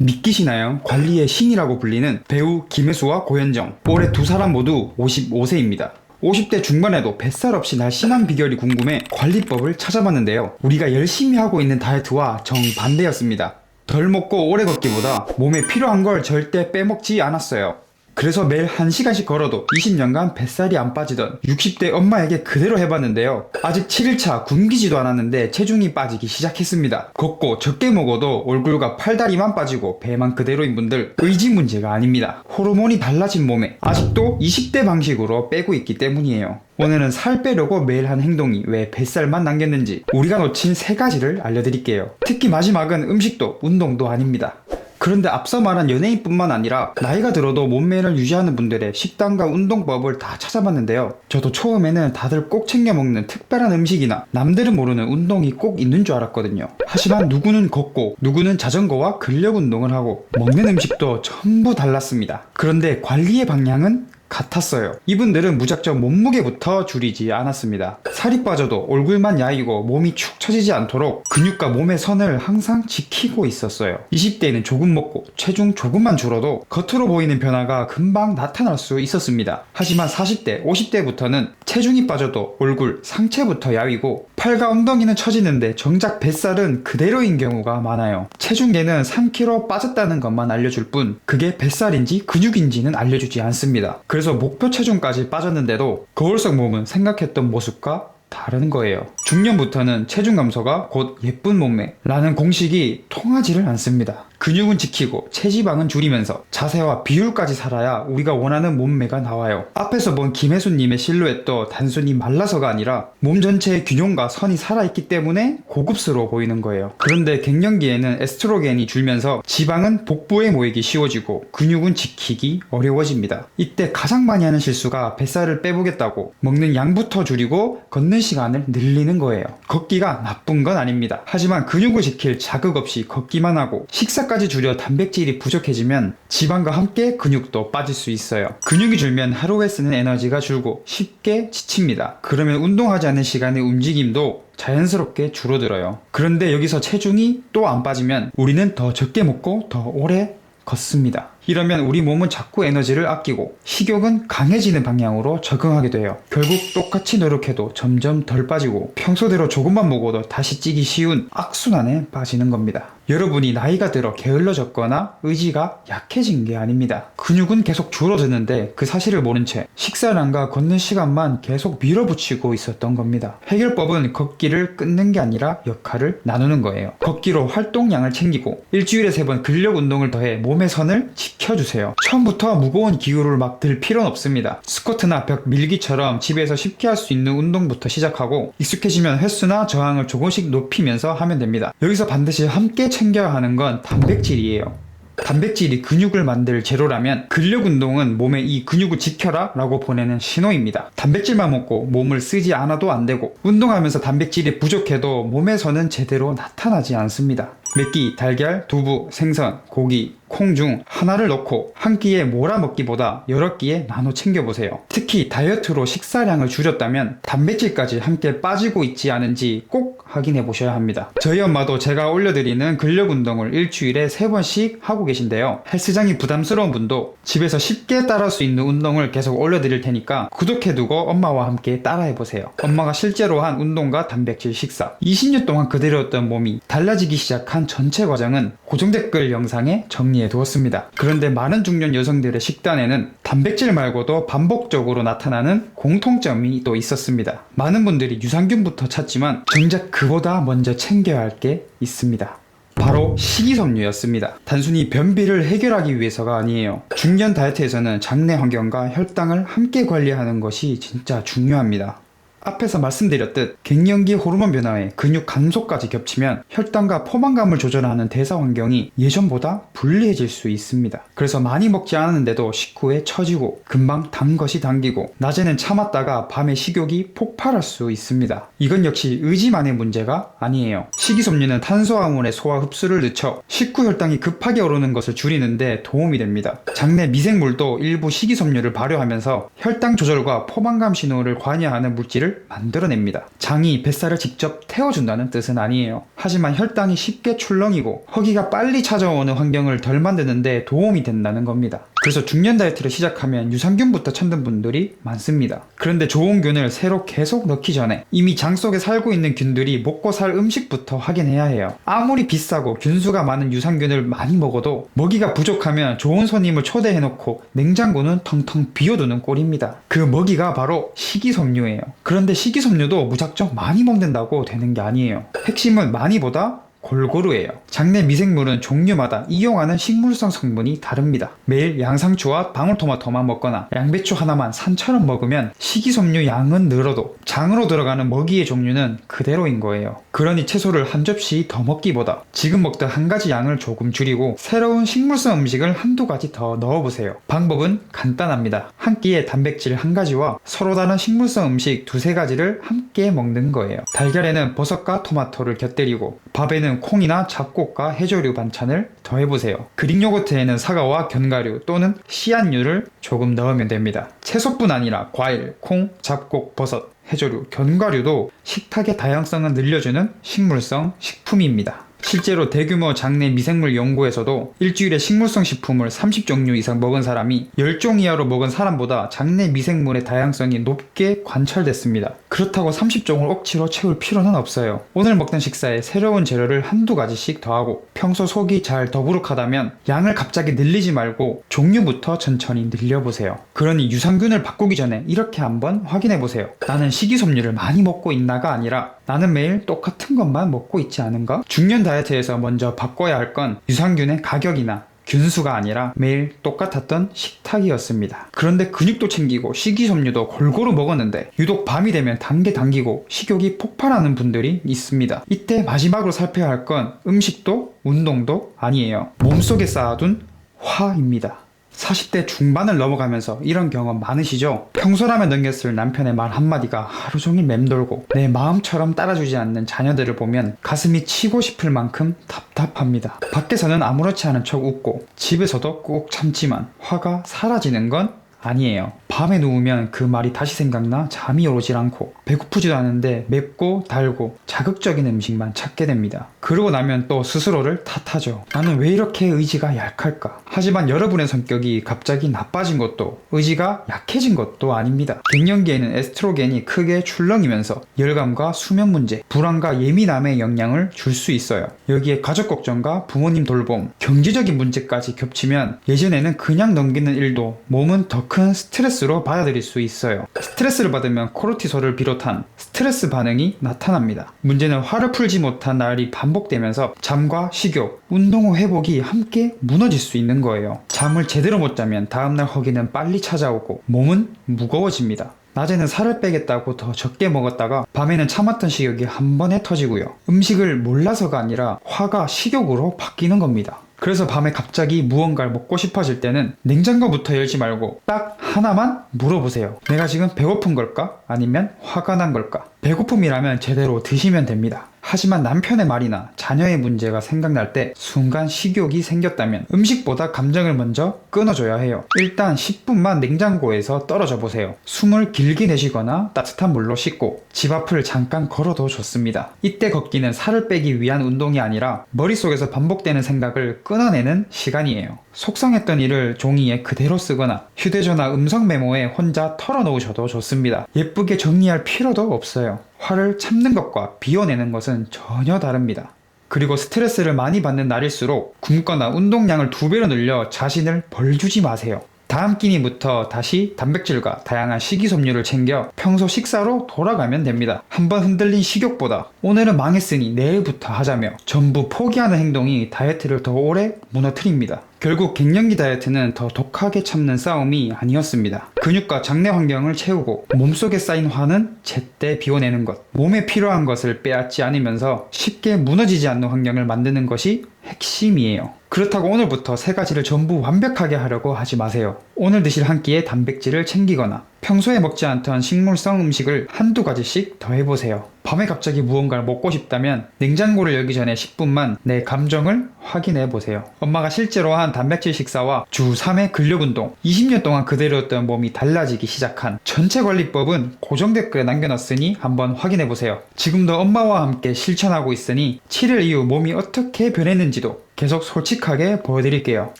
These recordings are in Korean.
믿기시나요? 관리의 신이라고 불리는 배우 김혜수와 고현정. 올해 두 사람 모두 55세입니다. 50대 중반에도 뱃살 없이 날씬한 비결이 궁금해 관리법을 찾아봤는데요. 우리가 열심히 하고 있는 다이어트와 정반대였습니다. 덜 먹고 오래 걷기보다 몸에 필요한 걸 절대 빼먹지 않았어요. 그래서 매일 1시간씩 걸어도 20년간 뱃살이 안 빠지던 60대 엄마에게 그대로 해봤는데요. 아직 7일차 굶기지도 않았는데 체중이 빠지기 시작했습니다. 걷고 적게 먹어도 얼굴과 팔다리만 빠지고 배만 그대로인 분들, 의지 문제가 아닙니다. 호르몬이 달라진 몸에 아직도 20대 방식으로 빼고 있기 때문이에요. 오늘은 살 빼려고 매일 한 행동이 왜 뱃살만 남겼는지 우리가 놓친 3가지를 알려드릴게요. 특히 마지막은 음식도 운동도 아닙니다. 그런데 앞서 말한 연예인뿐만 아니라 나이가 들어도 몸매를 유지하는 분들의 식단과 운동법을 다 찾아봤는데요. 저도 처음에는 다들 꼭 챙겨 먹는 특별한 음식이나 남들은 모르는 운동이 꼭 있는 줄 알았거든요. 하지만 누구는 걷고 누구는 자전거와 근력 운동을 하고 먹는 음식도 전부 달랐습니다. 그런데 관리의 방향은 같았어요. 이분들은 무작정 몸무게부터 줄이지 않았습니다. 살이 빠져도 얼굴만 야이고 몸이 축 처지지 않도록 근육과 몸의 선을 항상 지키고 있었어요. 20대에는 조금 먹고 체중 조금만 줄어도 겉으로 보이는 변화가 금방 나타날 수 있었습니다. 하지만 40대, 50대부터는 체중이 빠져도 얼굴, 상체부터 야위고 팔과 엉덩이는 처지는데 정작 뱃살은 그대로인 경우가 많아요. 체중계는 3kg 빠졌다는 것만 알려줄 뿐 그게 뱃살인지 근육인지는 알려주지 않습니다. 그래서 목표 체중까지 빠졌는데도 거울 속 몸은 생각했던 모습과 다른 거예요. 중년부터는 체중 감소가 곧 예쁜 몸매라는 공식이 통하지를 않습니다. 근육은 지키고 체지방은 줄이면서 자세와 비율까지 살아야 우리가 원하는 몸매가 나와요. 앞에서 본 김혜수님의 실루엣도 단순히 말라서가 아니라 몸 전체의 균형과 선이 살아있기 때문에 고급스러워 보이는 거예요. 그런데 갱년기에는 에스트로겐이 줄면서 지방은 복부에 모이기 쉬워지고 근육은 지키기 어려워집니다. 이때 가장 많이 하는 실수가 뱃살을 빼보겠다고 먹는 양부터 줄이고 걷는 시간을 늘리는 거예요. 걷기가 나쁜 건 아닙니다. 하지만 근육을 지킬 자극 없이 걷기만 하고 식사까지 줄여 단백질이 부족해지면 지방과 함께 근육도 빠질 수 있어요. 근육이 줄면 하루에 쓰는 에너지가 줄고 쉽게 지칩니다. 그러면 운동하지 않는 시간의 움직임도 자연스럽게 줄어들어요. 그런데 여기서 체중이 또 안 빠지면 우리는 더 적게 먹고 더 오래 걷습니다. 이러면 우리 몸은 자꾸 에너지를 아끼고 식욕은 강해지는 방향으로 적응하게 돼요. 결국 똑같이 노력해도 점점 덜 빠지고 평소대로 조금만 먹어도 다시 찌기 쉬운 악순환에 빠지는 겁니다. 여러분이 나이가 들어 게을러졌거나 의지가 약해진 게 아닙니다. 근육은 계속 줄어드는데 그 사실을 모른 채 식사량과 걷는 시간만 계속 밀어붙이고 있었던 겁니다. 해결법은 걷기를 끊는 게 아니라 역할을 나누는 거예요. 걷기로 활동량을 챙기고 일주일에 3번 근력 운동을 더해 몸의 선을 지켜주세요. 처음부터 무거운 기구를 막 들 필요는 없습니다. 스쿼트나 벽 밀기처럼 집에서 쉽게 할 수 있는 운동부터 시작하고 익숙해지면 횟수나 저항을 조금씩 높이면서 하면 됩니다. 여기서 반드시 함께 챙겨야 하는 건 단백질이에요. 단백질이 근육을 만들 재료라면 근력 운동은 몸에 이 근육을 지켜라 라고 보내는 신호입니다. 단백질만 먹고 몸을 쓰지 않아도 안 되고 운동하면서 단백질이 부족해도 몸에서는 제대로 나타나지 않습니다. 맵기, 달걀, 두부, 생선, 고기, 콩 중 하나를 넣고 한 끼에 몰아먹기보다 여러 끼에 나눠 챙겨보세요. 특히 다이어트로 식사량을 줄였다면 단백질까지 함께 빠지고 있지 않은지 꼭 확인해 보셔야 합니다. 저희 엄마도 제가 올려드리는 근력 운동을 일주일에 3번씩 하고 계신데요. 헬스장이 부담스러운 분도 집에서 쉽게 따라할 수 있는 운동을 계속 올려드릴 테니까 구독해두고 엄마와 함께 따라해보세요. 엄마가 실제로 한 운동과 단백질 식사 20년 동안 그대로였던 몸이 달라지기 시작한 전체 과정은 고정댓글 영상에 정리해 두었습니다. 그런데 많은 중년 여성들의 식단에는 단백질 말고도 반복적으로 나타나는 공통점이 또 있었습니다. 많은 분들이 유산균부터 찾지만 정작 그보다 먼저 챙겨야 할 게 있습니다. 바로 식이섬유였습니다. 단순히 변비를 해결하기 위해서가 아니에요. 중년 다이어트에서는 장내 환경과 혈당을 함께 관리하는 것이 진짜 중요합니다. 앞에서 말씀드렸듯 갱년기 호르몬 변화에 근육 감소까지 겹치면 혈당과 포만감을 조절하는 대사 환경이 예전보다 불리해질 수 있습니다. 그래서 많이 먹지 않았는데도 식후에 처지고 금방 단 것이 당기고 낮에는 참았다가 밤에 식욕이 폭발할 수 있습니다. 이건 역시 의지만의 문제가 아니에요. 식이섬유는 탄수화물의 소화 흡수를 늦춰 식후 혈당이 급하게 오르는 것을 줄이는데 도움이 됩니다. 장내 미생물도 일부 식이섬유를 발효하면서 혈당 조절과 포만감 신호를 관여하는 물질을 뱃살을 만들어냅니다. 장이 뱃살을 직접 태워준다는 뜻은 아니에요. 하지만 혈당이 쉽게 출렁이고 허기가 빨리 찾아오는 환경을 덜 만드는데 도움이 된다는 겁니다. 그래서 중년 다이어트를 시작하면 유산균부터 찾는 분들이 많습니다. 그런데 좋은 균을 새로 계속 넣기 전에 이미 장 속에 살고 있는 균들이 먹고 살 음식부터 확인해야 해요. 아무리 비싸고 균수가 많은 유산균을 많이 먹어도 먹이가 부족하면 좋은 손님을 초대해놓고 냉장고는 텅텅 비워두는 꼴입니다. 그 먹이가 바로 식이섬유예요. 그런데 식이섬유도 무작정 많이 먹는다고 되는 게 아니에요. 핵심은 많이보다 골고루예요. 장내 미생물은 종류마다 이용하는 식물성 성분이 다릅니다. 매일 양상추와 방울토마토만 먹거나 양배추 하나만 산처럼 먹으면 식이섬유 양은 늘어도 장으로 들어가는 먹이의 종류는 그대로인 거예요. 그러니 채소를 한 접시 더 먹기보다 지금 먹던 한 가지 양을 조금 줄이고 새로운 식물성 음식을 한두 가지 더 넣어보세요. 방법은 간단합니다. 한 끼에 단백질 한 가지와 서로 다른 식물성 음식 두세 가지를 함께 먹는 거예요. 달걀에는 버섯과 토마토를 곁들이고 밥에는 콩이나 잡곡과 해조류 반찬을 더해보세요. 그릭 요거트에는 사과와 견과류 또는 씨앗류를 조금 넣으면 됩니다. 채소뿐 아니라 과일, 콩, 잡곡, 버섯, 해조류, 견과류도 식탁의 다양성을 늘려주는 식물성 식품입니다. 실제로 대규모 장내 미생물 연구에서도 일주일에 식물성 식품을 30종류 이상 먹은 사람이 10종 이하로 먹은 사람보다 장내 미생물의 다양성이 높게 관찰됐습니다. 그렇다고 30종을 억지로 채울 필요는 없어요. 오늘 먹던 식사에 새로운 재료를 한두 가지씩 더하고 평소 속이 잘 더부룩하다면 양을 갑자기 늘리지 말고 종류부터 천천히 늘려보세요. 그러니 유산균을 바꾸기 전에 이렇게 한번 확인해보세요. 나는 식이섬유를 많이 먹고 있나가 아니라 나는 매일 똑같은 것만 먹고 있지 않은가? 중년 다이어트에서 먼저 바꿔야 할 건 유산균의 가격이나 균수가 아니라 매일 똑같았던 식탁이었습니다. 그런데 근육도 챙기고 식이섬유도 골고루 먹었는데 유독 밤이 되면 단계 당기고 식욕이 폭발하는 분들이 있습니다. 이때 마지막으로 살펴야 할 건 음식도 운동도 아니에요. 몸속에 쌓아둔 화입니다. 40대 중반을 넘어가면서 이런 경험 많으시죠? 평소라면 넘겼을 남편의 말 한마디가 하루 종일 맴돌고 내 마음처럼 따라주지 않는 자녀들을 보면 가슴이 치고 싶을 만큼 답답합니다. 밖에서는 아무렇지 않은 척 웃고 집에서도 꾹 참지만 화가 사라지는 건 아니에요. 밤에 누우면 그 말이 다시 생각나 잠이 오질 않고 배고프지도 않은데 맵고 달고 자극적인 음식만 찾게 됩니다. 그러고 나면 또 스스로를 탓하죠. 나는 왜 이렇게 의지가 약할까? 하지만 여러분의 성격이 갑자기 나빠진 것도 의지가 약해진 것도 아닙니다. 갱년기에는 에스트로겐이 크게 출렁이면서 열감과 수면 문제, 불안과 예민함에 영향을 줄 수 있어요. 여기에 가족 걱정과 부모님 돌봄, 경제적인 문제까지 겹치면 예전에는 그냥 넘기는 일도 몸은 더 큰 스트레스로 받아들일 수 있어요. 스트레스를 받으면 코르티솔을 비롯한 스트레스 반응이 나타납니다. 문제는 화를 풀지 못한 날이 반복되면서 잠과 식욕, 운동 후 회복이 함께 무너질 수 있는 거예요. 잠을 제대로 못 자면 다음날 허기는 빨리 찾아오고 몸은 무거워집니다. 낮에는 살을 빼겠다고 더 적게 먹었다가 밤에는 참았던 식욕이 한 번에 터지고요. 음식을 몰라서가 아니라 화가 식욕으로 바뀌는 겁니다. 그래서 밤에 갑자기 무언가를 먹고 싶어질 때는 냉장고부터 열지 말고 딱 하나만 물어보세요. 내가 지금 배고픈 걸까? 아니면 화가 난 걸까? 배고픔이라면 제대로 드시면 됩니다. 하지만 남편의 말이나 자녀의 문제가 생각날 때 순간 식욕이 생겼다면 음식보다 감정을 먼저 끊어줘야 해요. 일단 10분만 냉장고에서 떨어져 보세요. 숨을 길게 내쉬거나 따뜻한 물로 씻고 집 앞을 잠깐 걸어도 좋습니다. 이때 걷기는 살을 빼기 위한 운동이 아니라 머릿속에서 반복되는 생각을 끊어내는 시간이에요. 속상했던 일을 종이에 그대로 쓰거나 휴대전화 음성 메모에 혼자 털어놓으셔도 좋습니다. 예쁘게 정리할 필요도 없어요. 화를 참는 것과 비워내는 것은 전혀 다릅니다. 그리고 스트레스를 많이 받는 날일수록 굶거나 운동량을 2배로 늘려 자신을 벌주지 마세요. 다음 끼니부터 다시 단백질과 다양한 식이섬유를 챙겨 평소 식사로 돌아가면 됩니다. 한번 흔들린 식욕보다 오늘은 망했으니 내일부터 하자며 전부 포기하는 행동이 다이어트를 더 오래 무너뜨립니다. 결국 갱년기 다이어트는 더 독하게 참는 싸움이 아니었습니다. 근육과 장내 환경을 채우고 몸속에 쌓인 화는 제때 비워내는 것, 몸에 필요한 것을 빼앗지 않으면서 쉽게 무너지지 않는 환경을 만드는 것이 핵심이에요. 그렇다고 오늘부터 3가지를 전부 완벽하게 하려고 하지 마세요. 오늘 드실 한 끼에 단백질을 챙기거나 평소에 먹지 않던 식물성 음식을 한두 가지씩 더 해보세요. 밤에 갑자기 무언가를 먹고 싶다면 냉장고를 열기 전에 10분만 내 감정을 확인해 보세요. 엄마가 실제로 한 단백질 식사와 주 3회 근력 운동, 20년 동안 그대로였던 몸이 달라지기 시작한 전체 관리법은 고정 댓글에 남겨놨으니 한번 확인해 보세요. 지금도 엄마와 함께 실천하고 있으니 7일 이후 몸이 어떻게 변했는지도 계속 솔직하게 보여드릴게요.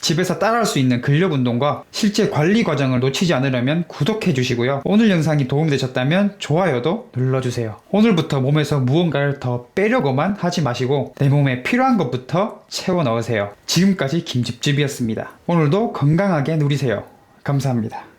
집에서 따라할 수 있는 근력 운동과 실제 관리 과정을 놓치지 않으려면 구독해 주시고요. 오늘 영상이 도움이 되셨다면 좋아요도 눌러주세요. 오늘부터 몸에서 무언가를 더 빼려고만 하지 마시고 내 몸에 필요한 것부터 채워 넣으세요. 지금까지 김집집이었습니다. 오늘도 건강하게 누리세요. 감사합니다.